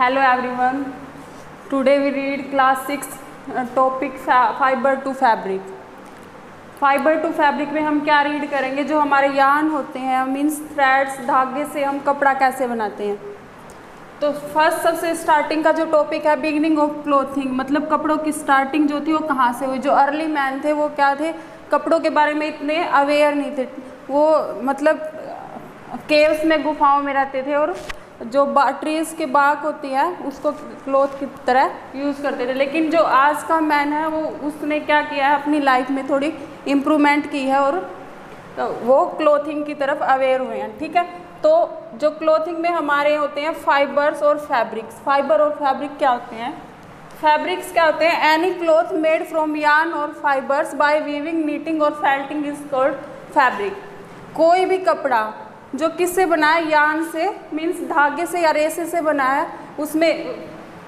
Hello everyone. Today we read class 6 topic fiber to fabric. Fibre to fabric में हम क्या read करेंगे? जो हमारे यार्न होते हैं, मीन्स थ्रेड्स, धागे से हम कपड़ा कैसे बनाते हैं। तो फर्स्ट सबसे स्टार्टिंग का जो टॉपिक है बिगिनिंग ऑफ क्लोथिंग, मतलब कपड़ों की स्टार्टिंग जो थी वो कहाँ से हुई। जो अर्ली मैन थे वो क्या थे, कपड़ों के बारे में इतने अवेयर नहीं थे। वो मतलब केव्स में, गुफाओं में रहते थे और जो ट्रीज़ के बाग होती है उसको क्लोथ की तरह यूज़ करते थे। लेकिन जो आज का मैन है वो उसने क्या किया है, अपनी लाइफ में थोड़ी इम्प्रूवमेंट की है और वो क्लोथिंग की तरफ अवेयर हुए हैं। ठीक है, तो जो क्लोथिंग में हमारे होते हैं फाइबर्स और फैब्रिक्स। फाइबर और फैब्रिक क्या होते हैं? फैब्रिक्स क्या होते हैं? Any cloth made from yarn और फाइबर्स बाय वीविंग, नीटिंग और फेल्टिंग इज कॉल्ड फैब्रिक। कोई भी कपड़ा जो किससे बना है, यार्न से, मीन्स धागे से या रेसे से बना है, उसमें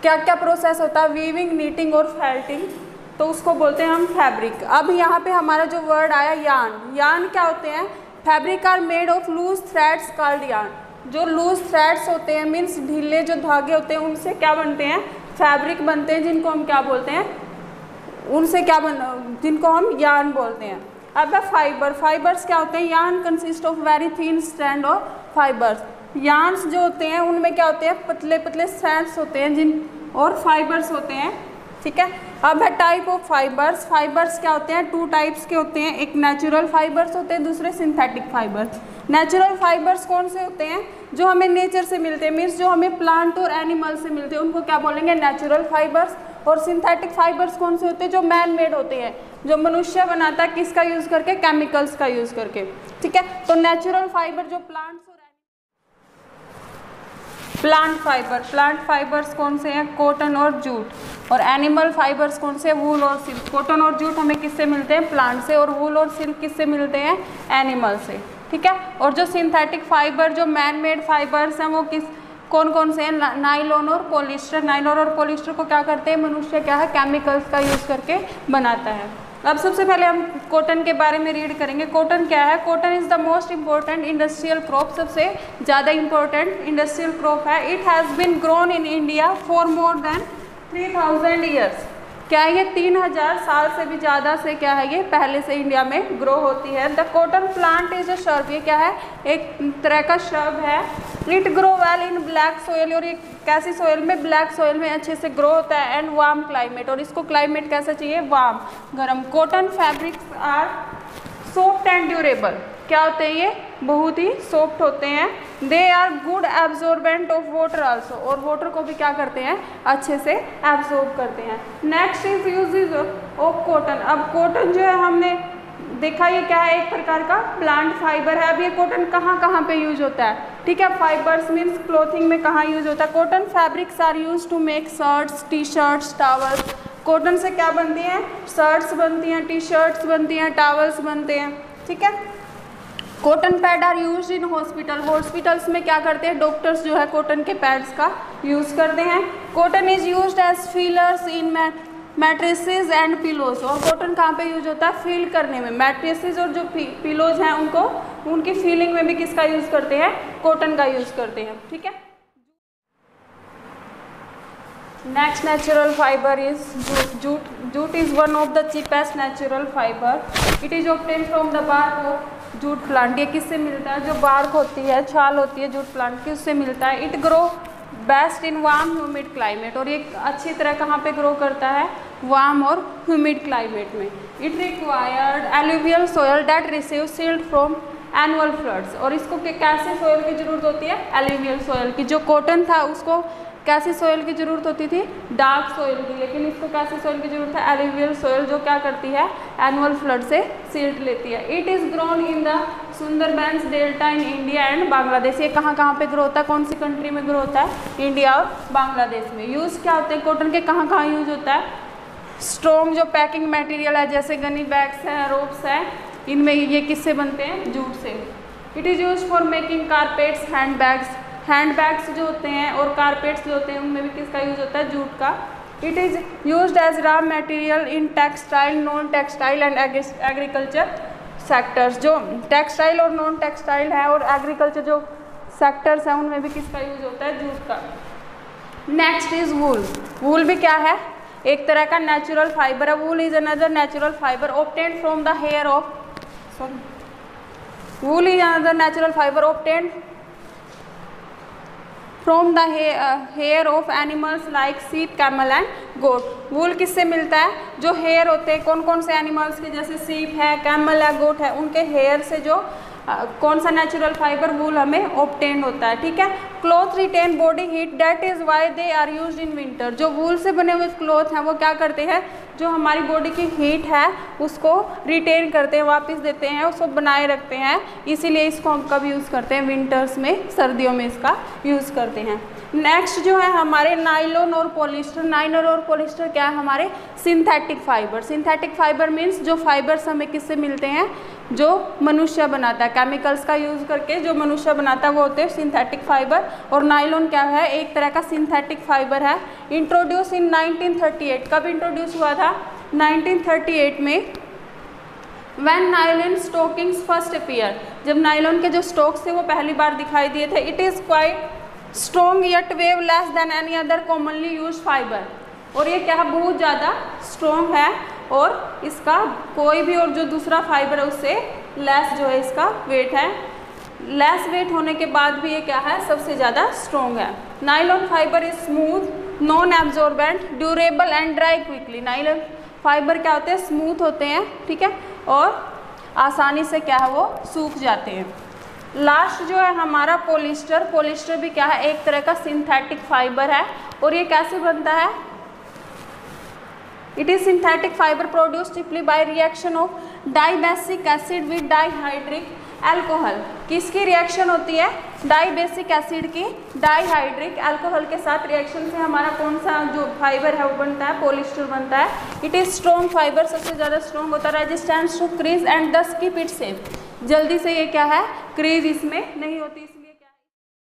क्या क्या प्रोसेस होता है, वीविंग, नीटिंग और फेल्टिंग, तो उसको बोलते हैं हम फैब्रिक। अब यहाँ पे हमारा जो वर्ड आया यार्न, यार्न क्या होते हैं? Fabric are made of loose threads called yarn. जो लूज थ्रेड्स होते हैं, मीन्स ढीले जो धागे होते हैं, उनसे क्या बनते हैं? फैब्रिक बनते हैं, जिनको हम क्या बोलते हैं? उनसे क्या जिनको हम यार्न बोलते हैं। अब फाइबर, फाइबर्स क्या होते हैं? Yarn consist of very thin strand of fibres. Yarns जो होते हैं उनमें क्या होते हैं? पतले पतले स्ट्रैंड्स होते हैं जिन और फाइबर्स होते हैं। ठीक है, अब है टाइप ऑफ फाइबर्स। फाइबर्स क्या होते हैं? टू टाइप्स के होते हैं, एक नेचुरल फाइबर्स होते हैं, दूसरे सिंथेटिक फाइबर्स। नेचुरल फाइबर्स कौन से होते हैं? जो हमें नेचर से मिलते हैं, मीन्स जो हमें प्लांट और एनिमल से मिलते हैं, उनको क्या बोलेंगे? Natural fibres. और सिंथेटिक फाइबर्स कौन से होते हैं? जो मैन मेड होते हैं, जो मनुष्य बनाता है, किसका यूज़ करके? केमिकल्स का यूज़ करके। ठीक है, तो नेचुरल फाइबर जो प्लांट्स और प्लांट फाइबर, प्लांट फाइबर्स कौन से हैं? कॉटन और जूट। और एनिमल फाइबर्स कौन से? वूल और सिल्क। कॉटन और जूट हमें किससे मिलते हैं? प्लांट से। और वूल और सिल्क किससे मिलते हैं? एनिमल से। ठीक है, और जो सिंथेटिक फाइबर, जो मैन मेड फाइबर्स हैं, वो कौन कौन से हैं? नाइलॉन और पॉलिस्टर। नाइलॉन और पॉलिस्टर को क्या करते हैं? मनुष्य क्या है? केमिकल्स का यूज़ करके बनाता है। अब सबसे पहले हम कॉटन के बारे में रीड करेंगे। कॉटन क्या है? Cotton is the most important industrial crop, सबसे ज़्यादा इम्पोर्टेंट इंडस्ट्रियल क्रॉप है। It has been grown in India for more than 3000 years. क्या है ये? 3000 साल से भी ज़्यादा से क्या है ये पहले से इंडिया में ग्रो होती है। The cotton plant is a shrub. ये क्या है? एक तरह का श्रब है। It grow well in black soil. और ये कैसी सोयल में? ब्लैक सोयल में अच्छे से ग्रो होता है। And warm climate. और इसको क्लाइमेट कैसा चाहिए? वार्म, गर्म। Cotton fabrics are soft and durable. क्या होते हैं ये? बहुत ही सॉफ्ट होते हैं। They are good absorbent of water also. और वाटर को भी क्या करते हैं? अच्छे से एब्जॉर्ब करते हैं। Next is usage of cotton. अब कॉटन जो है हमने देखा ये क्या है? एक प्रकार का प्लांट फाइबर है। अब ये कॉटन कहाँ कहाँ पे यूज होता है? ठीक है, फाइबर्स मीन्स क्लोथिंग में कहाँ यूज होता है? Cotton fabrics are use to make shirts, T shirts, towels. Cotton से क्या बनती हैं? शर्ट्स बनती हैं, टी शर्ट्स बनती हैं, टॉवल्स बनते हैं। ठीक है, cotton pad are use in hospital. Hospitals में क्या करते हैं? डॉक्टर्स जो है कॉटन के पैड्स का यूज़ करते हैं। Cotton is used as fillers in mattresses and pillows. और कॉटन कहाँ पे यूज होता है? फील करने में। मैट्रेसेस और जो पिलोज हैं उनको, उनकी फीलिंग में भी किसका यूज़ करते हैं? कॉटन का यूज़ करते हैं। ठीक है, next natural fibre is jute. Jute is one of the cheapest natural fibre. It is obtain from the bark of jute plant. ये किससे मिलता है? जो बार्क होती है, छाल होती है जूट प्लांट की, उससे मिलता है। It grow best in warm humid climate. और ये अच्छी तरह कहाँ पे ग्रो करता है? वार्म और ह्यूमिड क्लाइमेट में। It required alluvial soil that receive silt from annual floods. और इसको कैसे सोयल की जरूरत होती है? एलुवियल सोयल की। जो कॉटन था उसको कैसी सोयल की ज़रूरत होती थी? डार्क सोयल की। लेकिन इसको कैसी सोयल की ज़रूरत है? एलुवियल सोयल, जो क्या करती है? एनुअल फ्लड से सिल्ट लेती है। It is grown in the Sundarbans delta in India and Bangladesh. ये कहाँ कहाँ पे ग्रो होता है? कौन सी कंट्री में ग्रो होता है? इंडिया और बांग्लादेश में। यूज़ क्या होते हैं कॉटन के? कहाँ कहाँ यूज होता है? स्ट्रॉन्ग जो पैकिंग मटेरियल है, जैसे गनी बैग्स हैं, रोप्स हैं, इनमें ये किससे बनते हैं? जूट से। It is use for making carpets, hand bags. Hand bags जो होते हैं और कारपेट्स जो होते हैं उनमें भी किसका यूज़ होता है? जूट का। It is used as raw material in textile, non textile and agriculture sectors. जो टेक्सटाइल और नॉन टेक्सटाइल है और एग्रीकल्चर जो सेक्टर्स हैं उनमें भी किसका यूज होता है? जूट का। नेक्स्ट इज वूल। वूल भी क्या है, एक तरह का नेचुरल फाइबर है। Wool is another natural fibre obtained from the hair of, sorry, wool is another natural fibre obtained from the hair of animals like sheep, camel and goat. Wool किससे मिलता है, जो हेयर होते हैं कौन कौन से एनिमल्स के, जैसे सीप है, कैमल है, गोट है, उनके हेयर से जो कौन सा नेचुरल फाइबर, वूल हमें ऑब्टेन होता है। ठीक है। Cloth retain body heat, that is why they are used in winter. जो वूल से बने हुए क्लॉथ हैं वो क्या करते हैं, जो हमारी बॉडी की हीट है उसको रिटेन करते हैं, वापस देते हैं, उसको बनाए रखते हैं, इसीलिए इसको हम कब यूज़ करते हैं, विंटर्स में, सर्दियों में इसका यूज़ करते हैं। नेक्स्ट जो है हमारे नायलॉन और पॉलिस्टर। नायलॉन और पॉलिस्टर क्या है, हमारे synthetic fibre. Synthetic fibre means जो फाइबर्स हमें किससे मिलते हैं, जो मनुष्य बनाता है, केमिकल्स का यूज़ करके जो मनुष्य बनाता है वो होते हैं सिंथेटिक फाइबर। और नायलॉन क्या है, एक तरह का सिंथेटिक फाइबर है। इंट्रोड्यूस इन 1938, कब इंट्रोड्यूस हुआ था, 1938 में। When nylon stockings first appear, जब नायलॉन के जो स्टोक्स थे वो पहली बार दिखाई दिए थे। It is quite strong yet wave less than any other commonly use fibre. और ये क्या है, बहुत ज़्यादा स्ट्रॉन्ग है और इसका कोई भी और जो दूसरा फाइबर है उससे लेस जो है इसका वेट है। लेस वेट होने के बाद भी ये क्या है, सबसे ज़्यादा स्ट्रॉन्ग है। Nylon fibre is smooth, non absorbent, durable and dry quickly. Nylon fibre क्या होते हैं, स्मूथ होते हैं, ठीक है, और आसानी से क्या है वो सूख जाते हैं। लास्ट जो है हमारा पॉलिस्टर। पॉलिस्टर भी क्या है, एक तरह का सिंथेटिक फाइबर है। और ये कैसे बनता है, it is synthetic fibre produced चिपली by reaction of dibasic acid with dihydric alcohol. किसकी रिएक्शन होती है, डाइबेसिक एसिड की डाइहाइड्रिक एल्कोहल के साथ रिएक्शन से हमारा कौन सा जो फाइबर है वो बनता है, पॉलिस्टर बनता है। इट इज स्ट्रॉन्ग फाइबर, सबसे ज़्यादा स्ट्रॉन्ग होता है, रेजिस्टेंस टू क्रीज एंड दस कीप इट सेफ। जल्दी से ये क्या है, क्रीज इसमें नहीं होती।